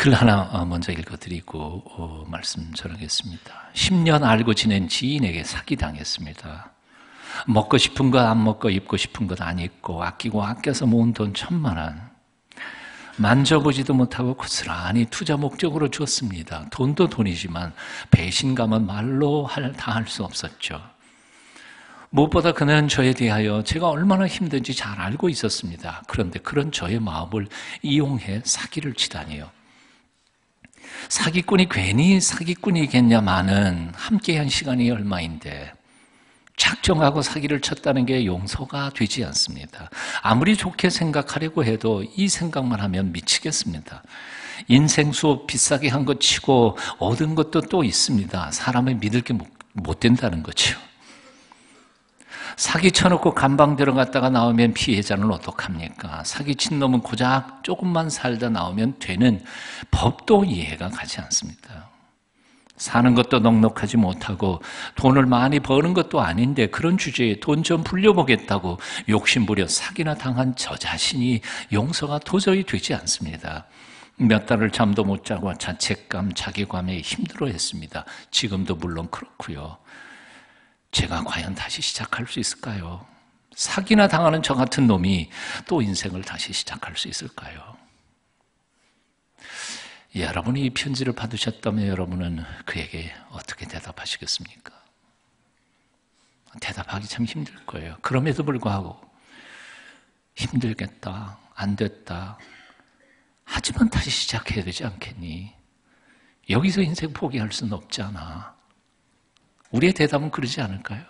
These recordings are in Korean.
글 하나 먼저 읽어드리고 말씀 전하겠습니다. 10년 알고 지낸 지인에게 사기당했습니다. 먹고 싶은 것 안 먹고 입고 싶은 것 안 입고 아끼고 아껴서 모은 돈 1,000만 원 만져보지도 못하고 고스란히 투자 목적으로 줬습니다. 돈도 돈이지만 배신감은 말로 다 할 수 없었죠. 무엇보다 그는 저에 대하여 제가 얼마나 힘든지 잘 알고 있었습니다. 그런데 그런 저의 마음을 이용해 사기를 치다니요. 사기꾼이 괜히 사기꾼이겠냐마는 함께한 시간이 얼마인데 작정하고 사기를 쳤다는 게 용서가 되지 않습니다. 아무리 좋게 생각하려고 해도 이 생각만 하면 미치겠습니다. 인생 수업 비싸게 한 것 치고 얻은 것도 또 있습니다. 사람을 믿을 게 못 된다는 거죠. 사기 쳐놓고 감방 들어갔다가 나오면 피해자는 어떡합니까? 사기친 놈은 고작 조금만 살다 나오면 되는 법도 이해가 가지 않습니다. 사는 것도 넉넉하지 못하고 돈을 많이 버는 것도 아닌데 그런 주제에 돈 좀 불려보겠다고 욕심부려 사기나 당한 저 자신이 용서가 도저히 되지 않습니다. 몇 달을 잠도 못 자고 자책감, 자괴감에 힘들어했습니다. 지금도 물론 그렇고요. 제가 과연 다시 시작할 수 있을까요? 사기나 당하는 저 같은 놈이 또 인생을 다시 시작할 수 있을까요? 여러분이 이 편지를 받으셨다면 여러분은 그에게 어떻게 대답하시겠습니까? 대답하기 참 힘들 거예요. 그럼에도 불구하고 힘들겠다, 안 됐다. 하지만 다시 시작해야 되지 않겠니? 여기서 인생 포기할 수는 없잖아. 우리의 대답은 그러지 않을까요?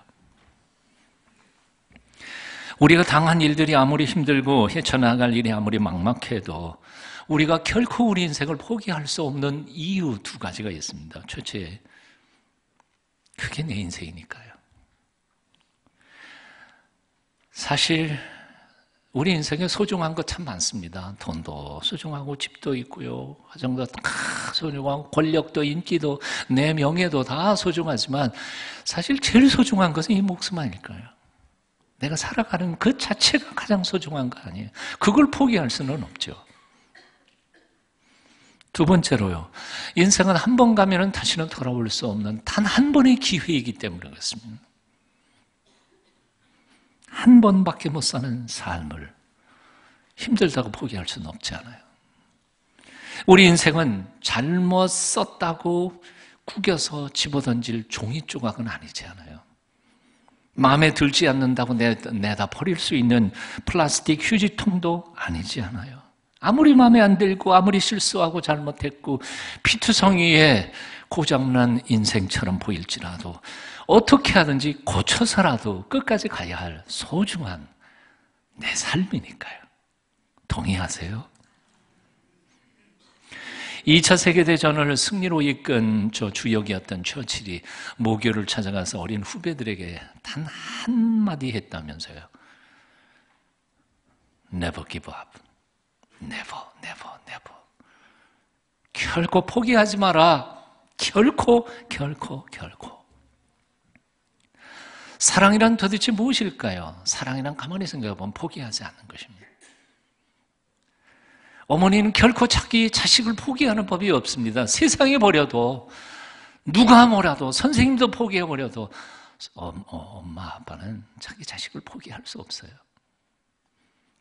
우리가 당한 일들이 아무리 힘들고 헤쳐나갈 일이 아무리 막막해도 우리가 결코 우리 인생을 포기할 수 없는 이유 2가지가 있습니다. 첫째, 그게 내 인생이니까요. 사실 우리 인생에 소중한 것 참 많습니다. 돈도 소중하고 집도 있고요. 화장도 다 소중하고 권력도 인기도 내 명예도 다 소중하지만 사실 제일 소중한 것은 이 목숨 아닐까요? 내가 살아가는 그 자체가 가장 소중한 거 아니에요? 그걸 포기할 수는 없죠. 2번째로요. 인생은 한 번 가면은 다시는 돌아올 수 없는 단 한 번의 기회이기 때문에 그렇습니다. 한 번밖에 못 사는 삶을 힘들다고 포기할 수는 없지 않아요. 우리 인생은 잘못 썼다고 구겨서 집어던질 종이 조각은 아니지 않아요. 마음에 들지 않는다고 내다 버릴 수 있는 플라스틱 휴지통도 아니지 않아요. 아무리 마음에 안 들고 아무리 실수하고 잘못했고 피투성이에 고장난 인생처럼 보일지라도 어떻게 하든지 고쳐서라도 끝까지 가야 할 소중한 내 삶이니까요. 동의하세요? 2차 세계대전을 승리로 이끈 저 주역이었던 처칠이 모교를 찾아가서 어린 후배들에게 단 한마디 했다면서요. Never give up. Never, never, never. 결코 포기하지 마라. 결코. 사랑이란 도대체 무엇일까요? 사랑이란 가만히 생각해보면 포기하지 않는 것입니다. 어머니는 결코 자기 자식을 포기하는 법이 없습니다. 세상에 버려도 누가 뭐라도 선생님도 포기해버려도 엄마 아빠는 자기 자식을 포기할 수 없어요.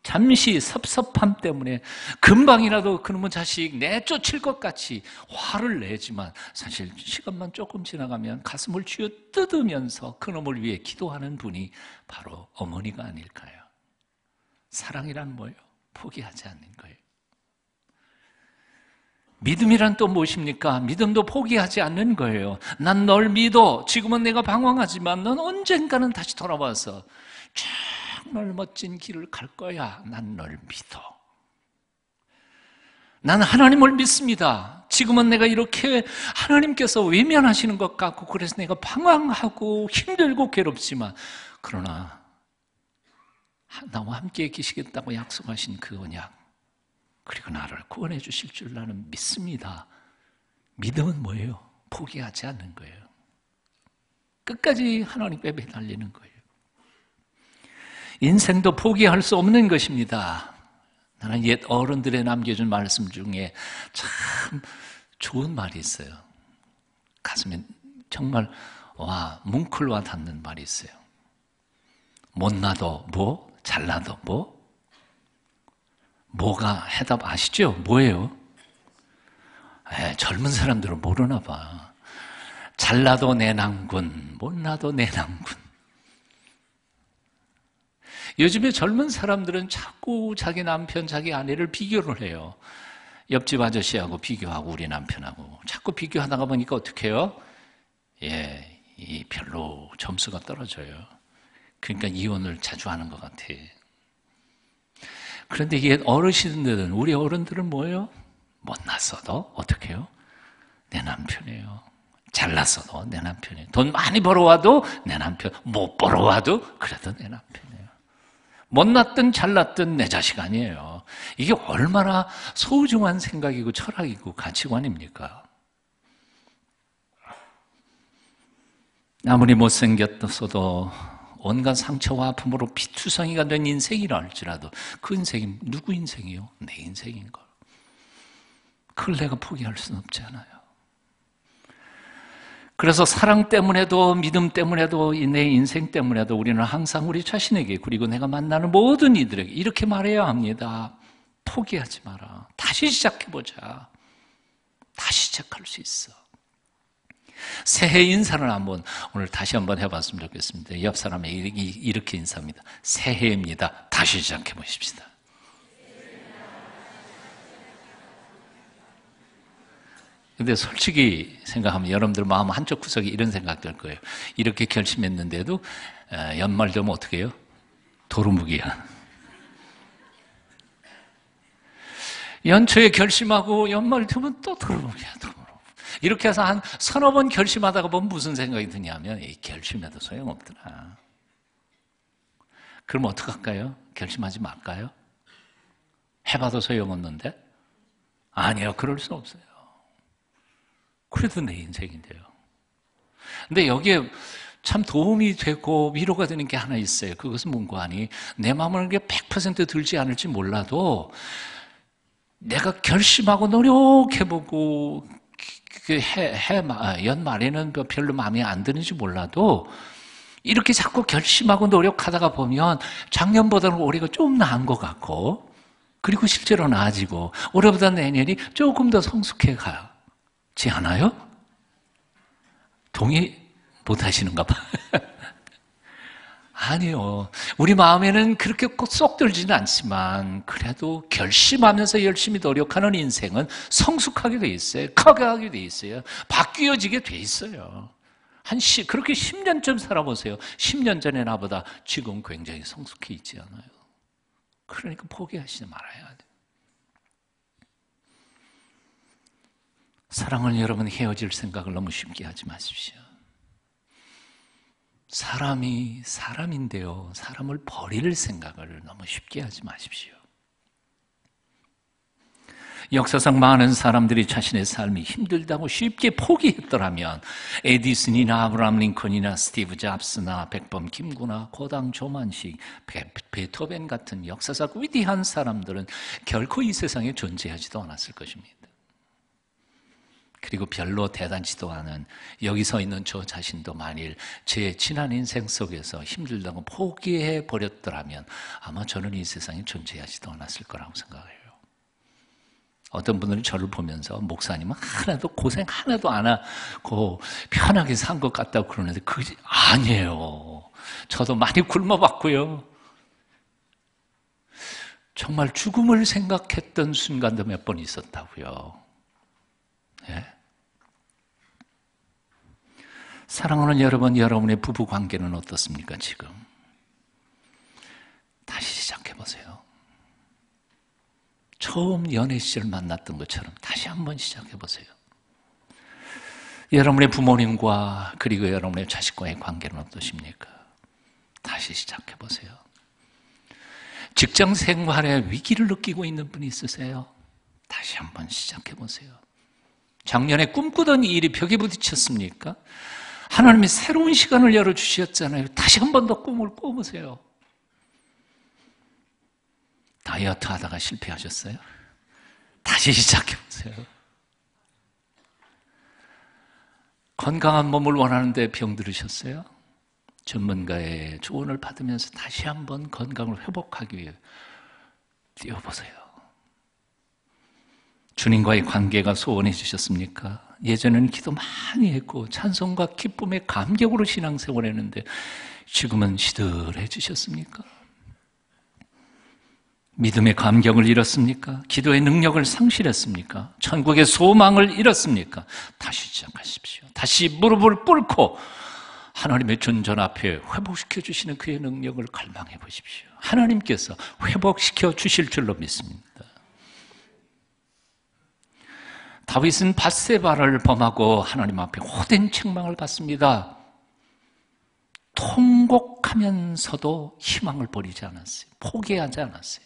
잠시 섭섭함 때문에 금방이라도 그놈의 자식 내쫓을 것 같이 화를 내지만 사실 시간만 조금 지나가면 가슴을 쥐어 뜯으면서 그놈을 위해 기도하는 분이 바로 어머니가 아닐까요? 사랑이란 뭐예요? 포기하지 않는 거예요. 믿음이란 또 무엇입니까? 믿음도 포기하지 않는 거예요. 난 널 믿어. 지금은 내가 방황하지만 넌 언젠가는 다시 돌아와서 정말 멋진 길을 갈 거야. 난 널 믿어. 난 하나님을 믿습니다. 지금은 내가 이렇게 하나님께서 외면하시는 것 같고 그래서 내가 방황하고 힘들고 괴롭지만 그러나 나와 함께 계시겠다고 약속하신 그 언약 그리고 나를 구원해 주실 줄 나는 믿습니다. 믿음은 뭐예요? 포기하지 않는 거예요. 끝까지 하나님께 매달리는 거예요. 인생도 포기할 수 없는 것입니다. 나는 옛 어른들의 남겨준 말씀 중에 참 좋은 말이 있어요. 가슴에 정말 뭉클와 닿는 말이 있어요. 못나도 뭐, 잘나도 뭐. 뭐가 해답 아시죠? 뭐예요? 젊은 사람들은 모르나 봐. 잘나도 내 낭군, 못나도 내 낭군. 요즘에 젊은 사람들은 자꾸 자기 남편, 자기 아내를 비교를 해요. 옆집 아저씨하고 비교하고 우리 남편하고 자꾸 비교하다가 보니까 어떻게 해요? 이 별로 점수가 떨어져요. 그러니까 이혼을 자주 하는 것 같아. 그런데 이게 어르신들은, 우리 어른들은 뭐예요? 못났어도 어떻게 해요? 내 남편이에요. 잘났어도 내 남편이에요. 돈 많이 벌어와도 내 남편, 못 벌어와도 그래도 내 남편이에요. 못났든 잘났든 내 자식 아니에요. 이게 얼마나 소중한 생각이고 철학이고 가치관입니까? 아무리 못생겼어도 온갖 상처와 아픔으로 피투성이가 된 인생이라 할지라도 그 인생이 누구 인생이요? 내 인생인 걸. 그걸 내가 포기할 수는 없잖아요. 그래서 사랑 때문에도 믿음 때문에도 내 인생 때문에도 우리는 항상 우리 자신에게 그리고 내가 만나는 모든 이들에게 이렇게 말해야 합니다. 포기하지 마라. 다시 시작해보자. 다시 시작할 수 있어. 새해 인사를 오늘 다시 한번 해봤으면 좋겠습니다. 옆 사람에 이렇게 인사합니다. 새해입니다. 다시 시작해 보십시다. 근데 솔직히 생각하면 여러분들 마음 한쪽 구석에 이런 생각 들 거예요. 이렇게 결심했는데도 연말 되면 어떻게 해요? 도루묵이야. 연초에 결심하고 연말 되면 또 도루묵이야. 이렇게 해서 한 서너 번 결심하다가 보면 무슨 생각이 드냐면 결심해도 소용없더라. 그럼 어떡할까요? 결심하지 말까요? 해봐도 소용없는데? 아니요, 그럴 수 없어요. 그래도 내 인생인데요. 근데 여기에 참 도움이 되고 위로가 되는 게 하나 있어요. 그것은 뭔가 하니 내 마음은 100% 들지 않을지 몰라도 내가 결심하고 노력해보고 연말에는 별로 마음에 안 드는지 몰라도 이렇게 자꾸 결심하고 노력하다가 보면 작년보다는 올해가 좀 나은 것 같고 그리고 실제로 나아지고 올해보다 내년이 조금 더 성숙해 가지 않아요? 동의 못 하시는가 봐. 아니요. 우리 마음에는 그렇게 쏙 들지는 않지만 그래도 결심하면서 열심히 노력하는 인생은 성숙하게 돼 있어요. 커가게 돼 있어요. 바뀌어지게 돼 있어요. 그렇게 10년쯤 살아보세요. 10년 전에 나보다 지금 굉장히 성숙해 있지 않아요. 그러니까 포기하시지 말아야 돼요. 사랑은 여러분 헤어질 생각을 너무 쉽게 하지 마십시오. 사람이 사람인데요. 사람을 버릴 생각을 너무 쉽게 하지 마십시오. 역사상 많은 사람들이 자신의 삶이 힘들다고 쉽게 포기했더라면 에디슨이나 아브라함 링컨이나 스티브 잡스나 백범 김구나 고당 조만식, 베토벤 같은 역사상 위대한 사람들은 결코 이 세상에 존재하지도 않았을 것입니다. 그리고 별로 대단치도 않은 여기 서 있는 저 자신도 만일 제 지난 인생 속에서 힘들다고 포기해 버렸더라면 아마 저는 이 세상에 존재하지도 않았을 거라고 생각해요. 어떤 분들은 저를 보면서 목사님은 하나도 고생 하나도 안 하고 편하게 산 것 같다고 그러는데 그게 아니에요. 저도 많이 굶어봤고요. 정말 죽음을 생각했던 순간도 몇 번 있었다고요. 예? 사랑하는 여러분, 여러분의 부부 관계는 어떻습니까, 지금? 다시 시작해보세요. 처음 연애 시절 만났던 것처럼 다시 한번 시작해보세요. 여러분의 부모님과 그리고 여러분의 자식과의 관계는 어떠십니까? 다시 시작해보세요. 직장 생활에 위기를 느끼고 있는 분이 있으세요? 다시 한번 시작해보세요. 작년에 꿈꾸던 일이 벽에 부딪혔습니까? 하나님이 새로운 시간을 열어주셨잖아요. 다시 한 번 더 꿈을 꿔보세요. 다이어트 하다가 실패하셨어요? 다시 시작해보세요. 건강한 몸을 원하는데 병들으셨어요? 전문가의 조언을 받으면서 다시 한번 건강을 회복하기 위해 뛰어보세요. 주님과의 관계가 소원해지셨습니까? 예전에는 기도 많이 했고 찬송과 기쁨의 감격으로 신앙생활을 했는데 지금은 시들해지셨습니까? 믿음의 감격을 잃었습니까? 기도의 능력을 상실했습니까? 천국의 소망을 잃었습니까? 다시 시작하십시오. 다시 무릎을 꿇고 하나님의 존전 앞에 회복시켜 주시는 그의 능력을 갈망해 보십시오. 하나님께서 회복시켜 주실 줄로 믿습니다. 다윗은 밧세바를 범하고 하나님 앞에 호된 책망을 받습니다. 통곡하면서도 희망을 버리지 않았어요. 포기하지 않았어요.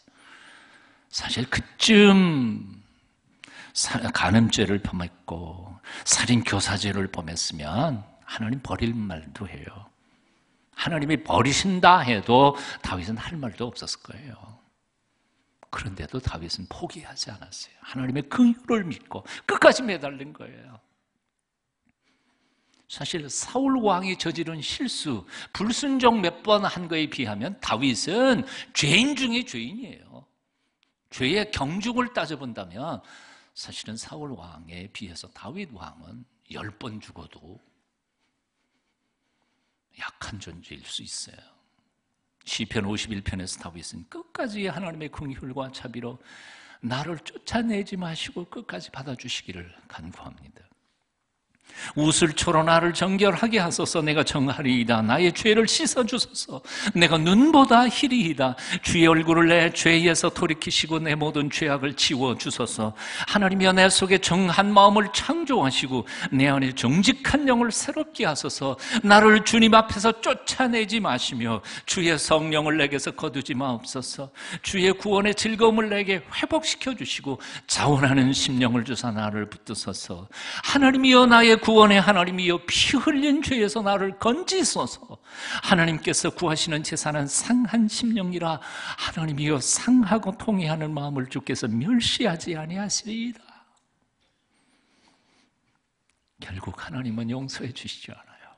사실 그쯤 간음죄를 범했고 살인교사죄를 범했으면 하나님 버릴 말도 해요. 하나님이 버리신다 해도 다윗은 할 말도 없었을 거예요. 그런데도 다윗은 포기하지 않았어요. 하나님의 긍휼을 믿고 끝까지 매달린 거예요. 사실 사울 왕이 저지른 실수, 불순종 몇 번 한 거에 비하면 다윗은 죄인 중에 죄인이에요. 죄의 경중을 따져본다면 사실은 사울 왕에 비해서 다윗 왕은 10번 죽어도 약한 존재일 수 있어요. 시편 51편에서 다윗은 끝까지 하나님의 긍휼과 자비로 나를 쫓아내지 마시고 끝까지 받아주시기를 간구합니다. 우슬초로 나를 정결하게 하소서. 내가 정하리이다. 나의 죄를 씻어주소서. 내가 눈보다 희리이다. 주의 얼굴을 내 죄에서 돌이키시고 내 모든 죄악을 지워주소서. 하나님이여 내 속에 정한 마음을 창조하시고 내 안에 정직한 영을 새롭게 하소서. 나를 주님 앞에서 쫓아내지 마시며 주의 성령을 내게서 거두지 마옵소서. 주의 구원의 즐거움을 내게 회복시켜 주시고 자원하는 심령을 주사 나를 붙드소서. 하나님이여 나의 구원의 하나님이여 피 흘린 죄에서 나를 건지소서. 하나님께서 구하시는 제사는 상한 심령이라. 하나님이여 상하고 통회하는 마음을 주께서 멸시하지 아니하시리이다. 결국 하나님은 용서해 주시지 않아요.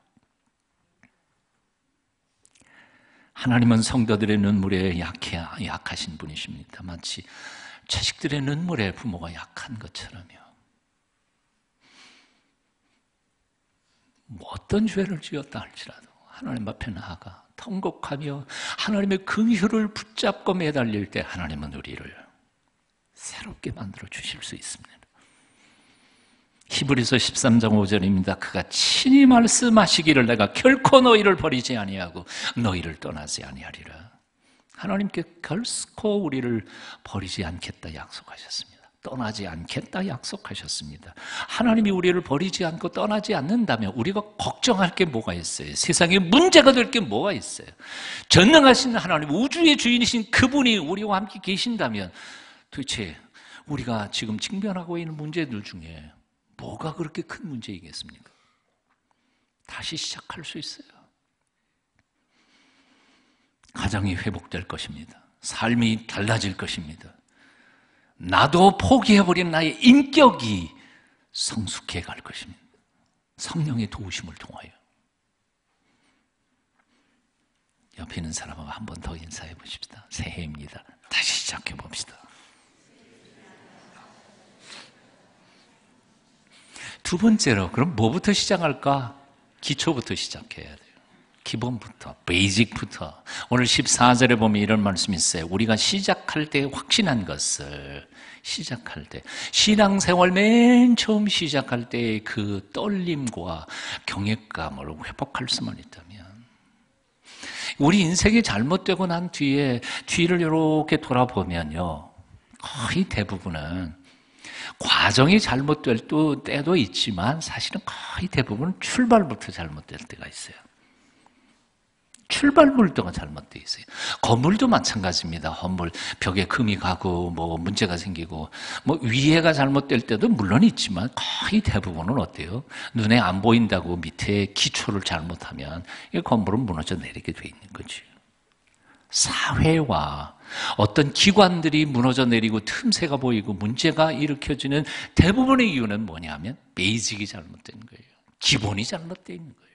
하나님은 성도들의 눈물에 약하신 분이십니다. 마치 자식들의 눈물에 부모가 약한 것처럼요. 어떤 죄를 지었다 할지라도 하나님 앞에 나아가 통곡하며 하나님의 긍휼을 붙잡고 매달릴 때 하나님은 우리를 새롭게 만들어 주실 수 있습니다. 히브리서 13장 5절입니다. 그가 친히 말씀하시기를 내가 결코 너희를 버리지 아니하고 너희를 떠나지 아니하리라. 하나님께 결코 우리를 버리지 않겠다 약속하셨습니다. 떠나지 않겠다 약속하셨습니다. 하나님이 우리를 버리지 않고 떠나지 않는다면 우리가 걱정할 게 뭐가 있어요? 세상에 문제가 될 게 뭐가 있어요? 전능하신 하나님, 우주의 주인이신 그분이 우리와 함께 계신다면 도대체 우리가 지금 직면하고 있는 문제들 중에 뭐가 그렇게 큰 문제이겠습니까? 다시 시작할 수 있어요. 가정이 회복될 것입니다. 삶이 달라질 것입니다. 나도 포기해버린 나의 인격이 성숙해 갈 것입니다. 성령의 도우심을 통하여. 옆에 있는 사람하고 한 번 더 인사해 보십시다. 새해입니다. 다시 시작해 봅시다. 두 번째로 그럼 뭐부터 시작할까? 기초부터 시작해야 돼요. 기본부터, 베이직부터. 오늘 14절에 보면 이런 말씀이 있어요. 우리가 시작할 때 확신한 것을 시작할 때, 신앙생활 맨 처음 시작할 때 그 떨림과 경외감을 회복할 수만 있다면, 우리 인생이 잘못되고 난 뒤에 뒤를 이렇게 돌아보면요, 거의 대부분은 과정이 잘못될 때도 있지만 사실은 거의 대부분 출발부터 잘못될 때가 있어요. 출발물도가 잘못되어 있어요. 건물도 마찬가지입니다. 건물 벽에 금이 가고 뭐 문제가 생기고 뭐 위에가 잘못될 때도 물론 있지만 거의 대부분은 어때요? 눈에 안 보인다고 밑에 기초를 잘못하면 이 건물은 무너져 내리게 돼 있는 거지. 사회와 어떤 기관들이 무너져 내리고 틈새가 보이고 문제가 일으켜지는 대부분의 이유는 뭐냐면 베이직이 잘못된 거예요. 기본이 잘못되어 있는 거예요.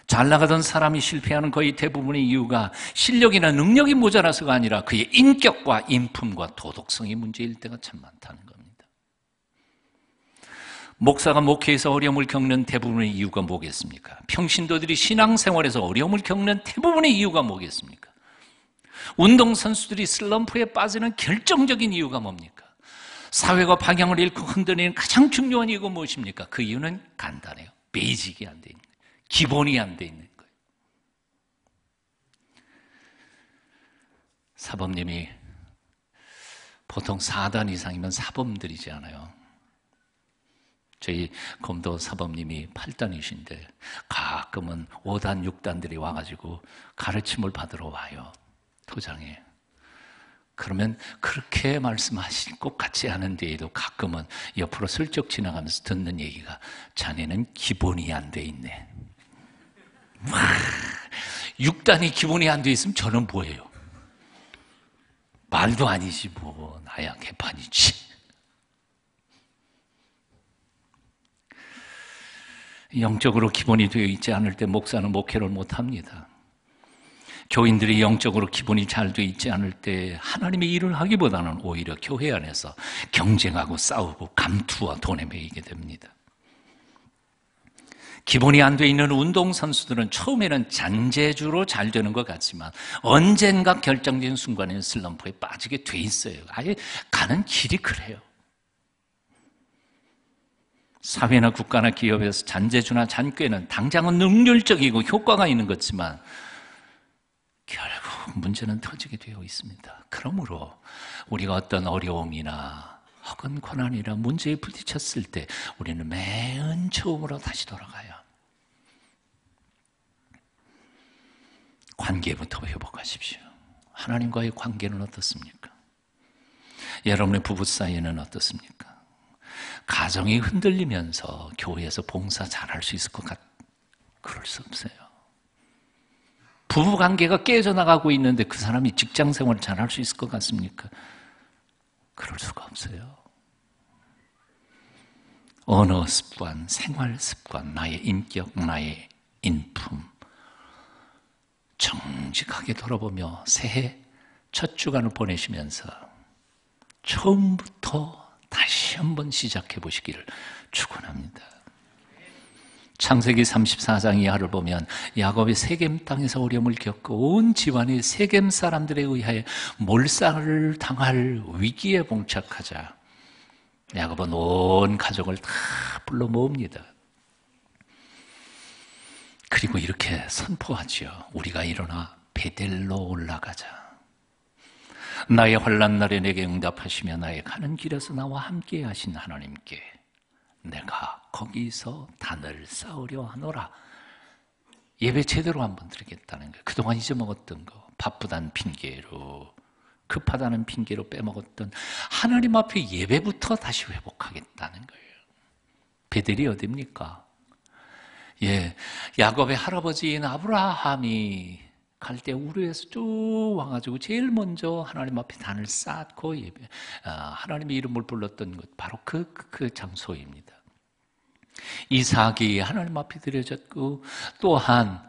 잘 나가던 사람이 실패하는 거의 대부분의 이유가 실력이나 능력이 모자라서가 아니라 그의 인격과 인품과 도덕성이 문제일 때가 참 많다는 겁니다. 목사가 목회에서 어려움을 겪는 대부분의 이유가 뭐겠습니까? 평신도들이 신앙생활에서 어려움을 겪는 대부분의 이유가 뭐겠습니까? 운동선수들이 슬럼프에 빠지는 결정적인 이유가 뭡니까? 사회가 방향을 잃고 흔들리는 가장 중요한 이유가 무엇입니까? 그 이유는 간단해요. 베이직이 안 돼 있는 거예요. 기본이 안 돼 있는 거예요. 사범님이 보통 4단 이상이면 사범들이지 않아요. 저희 검도 사범님이 8단이신데 가끔은 5단, 6단들이 와가지고 가르침을 받으러 와요. 도장에. 그러면 그렇게 말씀하실 것 같지 않은데도 가끔은 옆으로 슬쩍 지나가면서 듣는 얘기가 자네는 기본이 안 돼 있네. 6단이 기본이 안 돼 있으면 저는 뭐예요? 말도 아니지 뭐. 나야 개판이지. 영적으로 기본이 되어 있지 않을 때 목사는 목회를 못합니다. 교인들이 영적으로 기본이 잘 되어 있지 않을 때 하나님의 일을 하기보다는 오히려 교회 안에서 경쟁하고 싸우고 감투와 돈에 매이게 됩니다. 기본이 안 되어 있는 운동선수들은 처음에는 잔재주로 잘 되는 것 같지만 언젠가 결정적인 순간에는 슬럼프에 빠지게 돼 있어요. 아예 가는 길이 그래요. 사회나 국가나 기업에서 잔재주나 잔꾀는 당장은 능률적이고 효과가 있는 거지만 결국 문제는 터지게 되어 있습니다. 그러므로 우리가 어떤 어려움이나 혹은 고난이나 문제에 부딪혔을 때 우리는 맨 처음으로 다시 돌아가요. 관계부터 회복하십시오. 하나님과의 관계는 어떻습니까? 여러분의 부부 사이는 어떻습니까? 가정이 흔들리면서 교회에서 봉사 잘할 수 있을 것 그럴 수 없어요. 부부관계가 깨져나가고 있는데 그 사람이 직장생활을 잘할 수 있을 것 같습니까? 그럴 수가 없어요. 언어 습관, 생활 습관, 나의 인격, 나의 인품 정직하게 돌아보며 새해 첫 주간을 보내시면서 처음부터 다시 한번 시작해 보시기를 축원합니다. 창세기 34장 이하를 보면 야곱이 세겜 땅에서 어려움을 겪고 온 집안이 세겜 사람들에 의하여 몰살을 당할 위기에 봉착하자 야곱은 온 가족을 다 불러 모읍니다. 그리고 이렇게 선포하지요. 우리가 일어나 베델로 올라가자. 나의 환난 날에 내게 응답하시며 나의 가는 길에서 나와 함께 하신 하나님께 내가 거기서 단을 쌓으려 하노라. 예배 제대로 한번 드리겠다는 거예요. 그동안 잊어먹었던 거, 바쁘다는 핑계로, 급하다는 핑계로 빼먹었던 하나님 앞에 예배부터 다시 회복하겠다는 거예요. 베델이 어디입니까? 야곱의 할아버지인 아브라함이 갈 때 우르에서 쭉 와가지고 제일 먼저 하나님 앞에 단을 쌓고 하나님의 이름을 불렀던 것 바로 그 장소입니다. 이삭이 하나님 앞에 드려졌고 또한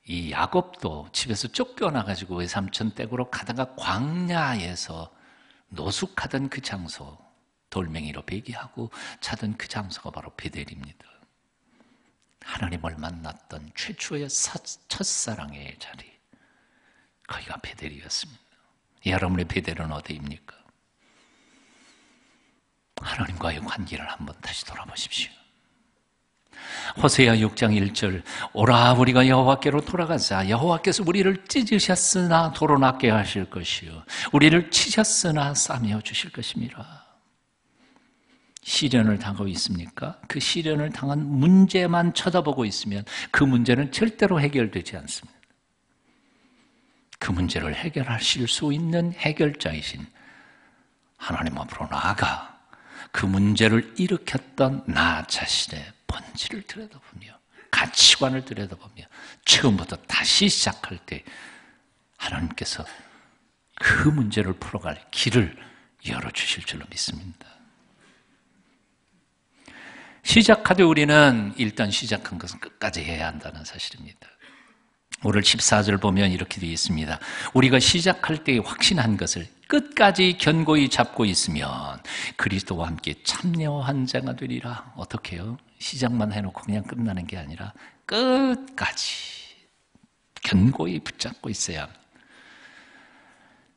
이 야곱도 집에서 쫓겨나가지고 외삼촌 댁으로 가다가 광야에서 노숙하던 그 장소, 돌멩이로 베기하고 자던 그 장소가 바로 베델입니다. 하나님을 만났던 최초의 첫사랑의 자리, 거기가 베델이었습니다. 여러분의 베델은 어디입니까? 하나님과의 관계를 한번 다시 돌아보십시오. 호세아 6장 1절 오라 우리가 여호와께로 돌아가자. 여호와께서 우리를 찢으셨으나 도로 낫게 하실 것이요 우리를 치셨으나 싸매어 주실 것입니다. 시련을 당하고 있습니까? 그 시련을 당한 문제만 쳐다보고 있으면 그 문제는 절대로 해결되지 않습니다. 그 문제를 해결하실 수 있는 해결자이신 하나님 앞으로 나아가 그 문제를 일으켰던 나 자신의 본질을 들여다보며 가치관을 들여다보며 처음부터 다시 시작할 때 하나님께서 그 문제를 풀어갈 길을 열어주실 줄로 믿습니다. 시작하되 우리는 일단 시작한 것은 끝까지 해야 한다는 사실입니다. 오늘 14절 보면 이렇게 되어 있습니다. 우리가 시작할 때 확신한 것을 끝까지 견고히 잡고 있으면 그리스도와 함께 참여한 자가 되리라. 어떻게 해요? 시작만 해놓고 그냥 끝나는 게 아니라 끝까지 견고히 붙잡고 있어야 합니다.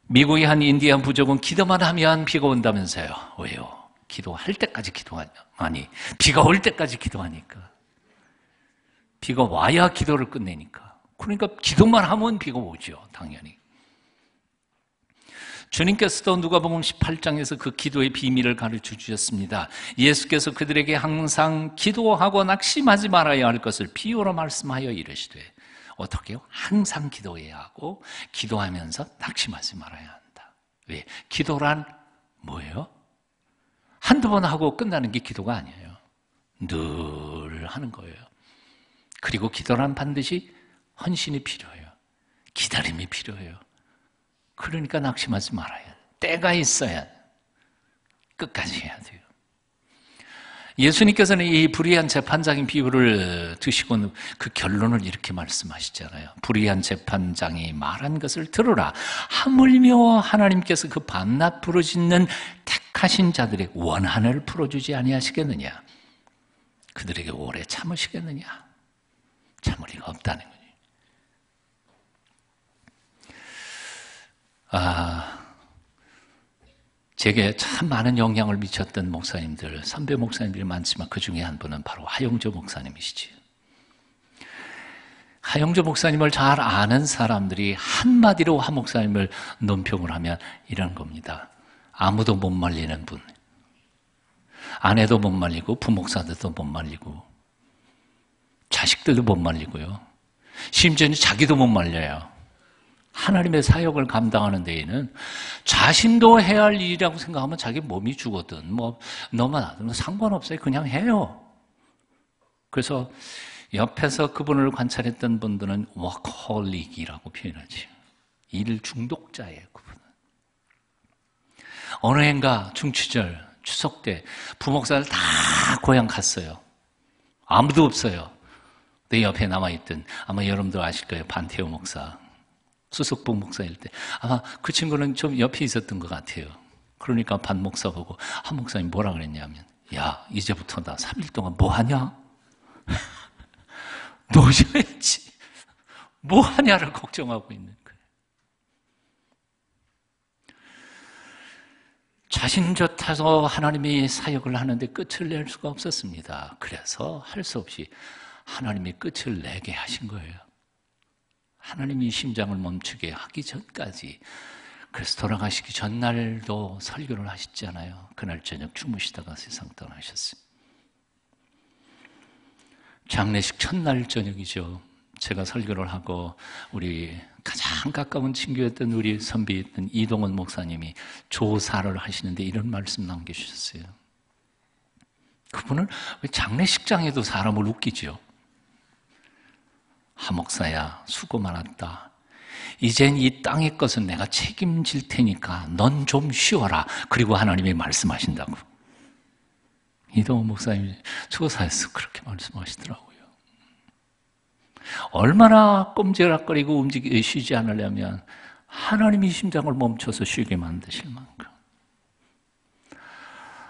미국의 한 인디안 부족은 기도만 하면 비가 온다면서요. 왜요? 기도할 때까지 기도하니 비가 올 때까지 기도하니까. 비가 와야 기도를 끝내니까. 그러니까 기도만 하면 비가 오죠. 당연히. 주님께서도 누가복음 18장에서 그 기도의 비밀을 가르쳐 주셨습니다. 예수께서 그들에게 항상 기도하고 낙심하지 말아야 할 것을 비유로 말씀하여 이르시되, 어떻게 해요? 항상 기도해야 하고 기도하면서 낙심하지 말아야 한다. 왜? 기도란 뭐예요? 한두 번 하고 끝나는 게 기도가 아니에요. 늘 하는 거예요. 그리고 기도란 반드시 헌신이 필요해요. 기다림이 필요해요. 그러니까 낙심하지 말아야 돼요. 때가 있어야 끝까지 해야 돼요. 예수님께서는 이 불의한 재판장인 비유를 드시고 그 결론을 이렇게 말씀하시잖아요. 불의한 재판장이 말한 것을 들으라. 하물며 하나님께서 그 밤낮 부르짖는 택하신 자들의 원한을 풀어주지 아니하시겠느냐? 그들에게 오래 참으시겠느냐? 참을 리가 없다는 거예요. 제게 참 많은 영향을 미쳤던 목사님들, 선배 목사님들이 많지만 그 중에 한 분은 바로 하용조 목사님이시지. 하용조 목사님을 잘 아는 사람들이 한마디로 하 목사님을 논평을 하면 이런 겁니다. 아무도 못 말리는 분. 아내도 못 말리고 부목사들도 못 말리고 자식들도 못 말리고요. 심지어는 자기도 못 말려요. 하나님의 사역을 감당하는 데에는 자신도 해야 할 일이라고 생각하면 자기 몸이 죽거든. 너만 하든 상관없어요. 그냥 해요. 그래서 옆에서 그분을 관찰했던 분들은 워커홀릭이라고 표현하지. 일 중독자예요, 그분은. 어느 해인가 중추절, 추석 때 부목사들 다 고향 갔어요. 아무도 없어요. 내 옆에 남아있던, 아마 여러분들 아실 거예요. 반태호 목사. 수석봉 목사일 때 아마 그 친구는 좀 옆에 있었던 것 같아요. 그러니까 반 목사 보고 한 목사님 뭐라 그랬냐면, 야, 이제부터 나 3일 동안 뭐 하냐? 노셔야지. 뭐 하냐를 걱정하고 있는 거예요. 자신 좋아서 하나님이 사역을 하는데 끝을 낼 수가 없었습니다. 그래서 할 수 없이 하나님이 끝을 내게 하신 거예요. 하나님이 심장을 멈추게 하기 전까지. 그래서 돌아가시기 전날도 설교를 하셨잖아요. 그날 저녁 주무시다가 세상 떠나셨어요. 장례식 첫날 저녁이죠. 제가 설교를 하고 우리 가장 가까운 친구였던 우리 선비였던 이동원 목사님이 조사를 하시는데 이런 말씀 남겨주셨어요. 그분은 왜 장례식장에도 사람을 웃기죠? 하 목사야, 수고 많았다. 이젠 이 땅의 것은 내가 책임질 테니까 넌 좀 쉬어라. 그리고 하나님이 말씀하신다고. 이동호 목사님이 조사에서 그렇게 말씀하시더라고요. 얼마나 꼼지락거리고 쉬지 않으려면 하나님이 심장을 멈춰서 쉬게 만드실 만큼.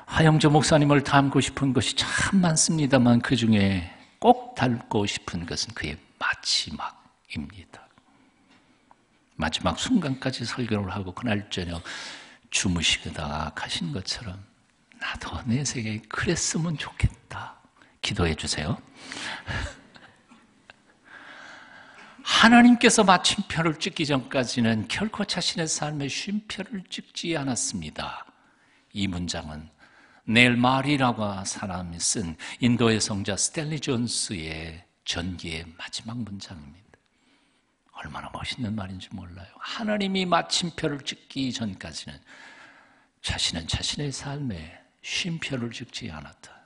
하영조 목사님을 닮고 싶은 것이 참 많습니다만 그 중에 꼭 닮고 싶은 것은 그의 마지막입니다. 마지막 순간까지 설교를 하고 그날 저녁 주무시다가 가신 것처럼 나도 내 생에 그랬으면 좋겠다. 기도해 주세요. 하나님께서 마침표를 찍기 전까지는 결코 자신의 삶에 쉼표를 찍지 않았습니다. 이 문장은 넬 마리라고 사람이 쓴 인도의 성자 스탠리 존스의 전기의 마지막 문장입니다. 얼마나 멋있는 말인지 몰라요. 하나님이 마침표를 찍기 전까지는 자신은 자신의 삶에 쉼표를 찍지 않았다.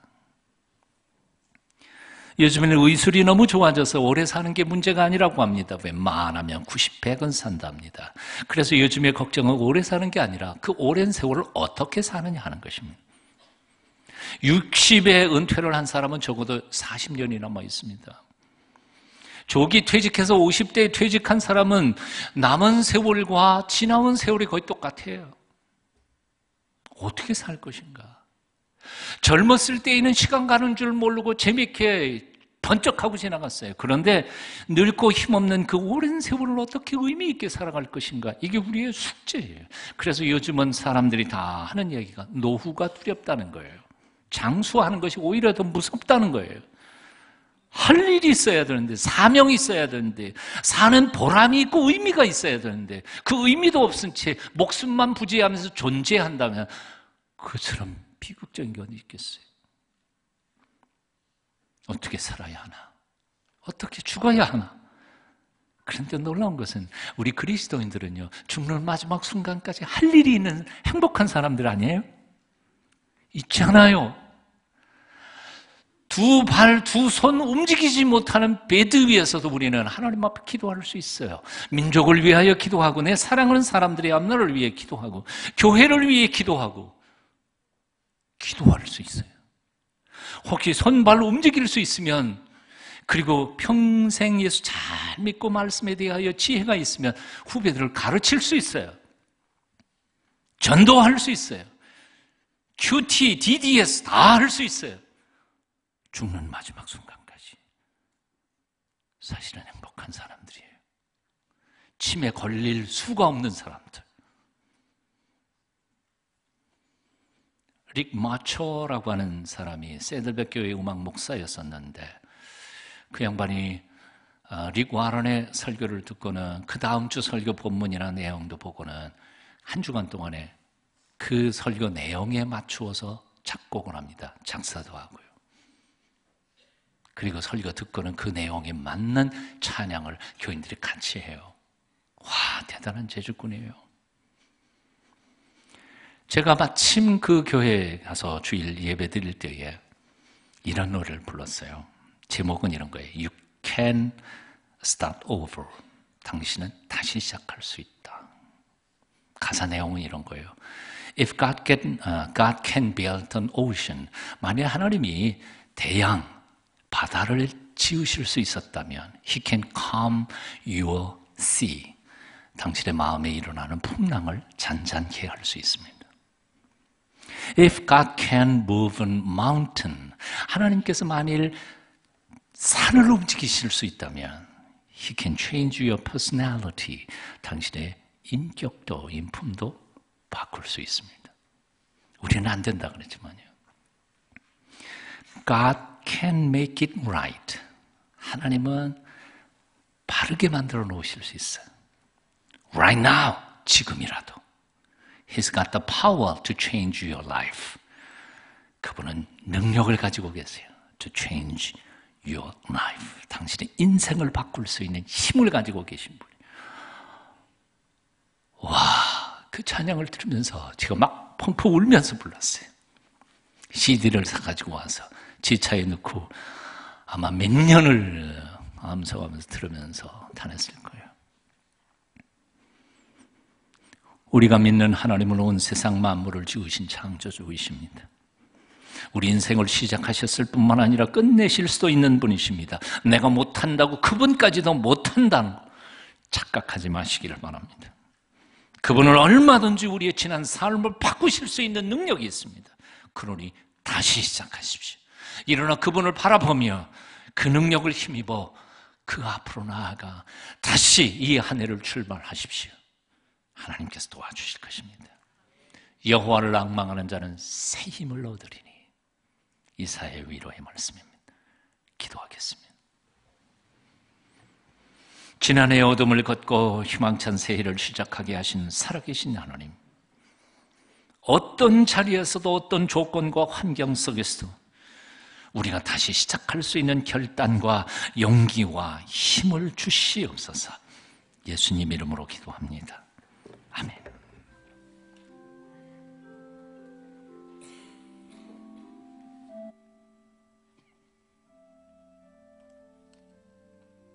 요즘에는 의술이 너무 좋아져서 오래 사는 게 문제가 아니라고 합니다. 웬만하면 90, 100은 산답니다. 그래서 요즘에 걱정은 오래 사는 게 아니라 그 오랜 세월을 어떻게 사느냐 하는 것입니다. 60에 은퇴를 한 사람은 적어도 40년이 남아 있습니다. 조기 퇴직해서 50대에 퇴직한 사람은 남은 세월과 지나온 세월이 거의 똑같아요. 어떻게 살 것인가? 젊었을 때에는 시간 가는 줄 모르고 재밌게 번쩍하고 지나갔어요. 그런데 늙고 힘없는 그 오랜 세월을 어떻게 의미 있게 살아갈 것인가? 이게 우리의 숙제예요. 그래서 요즘은 사람들이 다 하는 얘기가 노후가 두렵다는 거예요. 장수하는 것이 오히려 더 무섭다는 거예요. 할 일이 있어야 되는데, 사명이 있어야 되는데, 사는 보람이 있고 의미가 있어야 되는데, 그 의미도 없은 채 목숨만 부지하면서 존재한다면 그처럼 비극적인 게 어디 있겠어요? 어떻게 살아야 하나? 어떻게 죽어야 하나? 그런데 놀라운 것은 우리 그리스도인들은요, 죽는 마지막 순간까지 할 일이 있는 행복한 사람들 아니에요? 있잖아요. 두 발, 두 손 움직이지 못하는 베드 위에서도 우리는 하나님 앞에 기도할 수 있어요. 민족을 위하여 기도하고, 내 사랑하는 사람들의 앞날을 위해 기도하고, 교회를 위해 기도하고, 기도할 수 있어요. 혹시 손발로 움직일 수 있으면, 그리고 평생 예수 잘 믿고 말씀에 대하여 지혜가 있으면 후배들을 가르칠 수 있어요. 전도할 수 있어요. QT, DDS 다 할 수 있어요. 죽는 마지막 순간까지 사실은 행복한 사람들이에요. 치매 걸릴 수가 없는 사람들. 릭 마초라고 하는 사람이 세들백 교회 음악 목사였었는데, 그 양반이 릭 와런의 설교를 듣고는 그 다음 주 설교 본문이나 내용도 보고는 한 주간 동안에 그 설교 내용에 맞추어서 작곡을 합니다. 작사도 하고요. 그리고 설교 듣고는 그 내용에 맞는 찬양을 교인들이 같이 해요. 와, 대단한 재주꾼이에요. 제가 마침 그 교회에 가서 주일 예배 드릴 때에 이런 노래를 불렀어요. 제목은 이런 거예요. You can start over. 당신은 다시 시작할 수 있다. 가사 내용은 이런 거예요. If God can build an ocean. 만약 하나님이 대양, 바다를 지으실 수 있었다면 He can calm your sea. 당신의 마음에 일어나는 풍랑을 잔잔케 할 수 있습니다. If God can move a mountain. 하나님께서 만일 산을 움직이실 수 있다면 He can change your personality. 당신의 인격도, 인품도 바꿀 수 있습니다. 우리는 안 된다 그랬지만요. God can make it right. 하나님은 바르게 만들어 놓으실 수 있어요. Right now, 지금이라도. He's got the power to change your life. 그분은 능력을 가지고 계세요. To change your life. 당신의 인생을 바꿀 수 있는 힘을 가지고 계신 분이에요. 와, 그 찬양을 들으면서 제가 막 펑펑 울면서 불렀어요. CD를 사가지고 와서 제 차에 넣고 아마 몇 년을 암송하면서 들으면서 다녔을 거예요. 우리가 믿는 하나님은 온 세상 만물을 지으신 창조주이십니다. 우리 인생을 시작하셨을 뿐만 아니라 끝내실 수도 있는 분이십니다. 내가 못한다고 그분까지도 못한다는 거 착각하지 마시기를 바랍니다. 그분은 얼마든지 우리의 지난 삶을 바꾸실 수 있는 능력이 있습니다. 그러니 다시 시작하십시오. 일어나 그분을 바라보며 그 능력을 힘입어 그 앞으로 나아가 다시 이 한 해를 출발하십시오. 하나님께서 도와주실 것입니다. 여호와를 앙망하는 자는 새 힘을 얻으리니. 이사야의 위로의 말씀입니다. 기도하겠습니다. 지난해 어둠을 걷고 희망찬 새해를 시작하게 하신 살아계신 하나님, 어떤 자리에서도 어떤 조건과 환경 속에서도 우리가 다시 시작할 수 있는 결단과 용기와 힘을 주시옵소서. 예수님 이름으로 기도합니다. 아멘.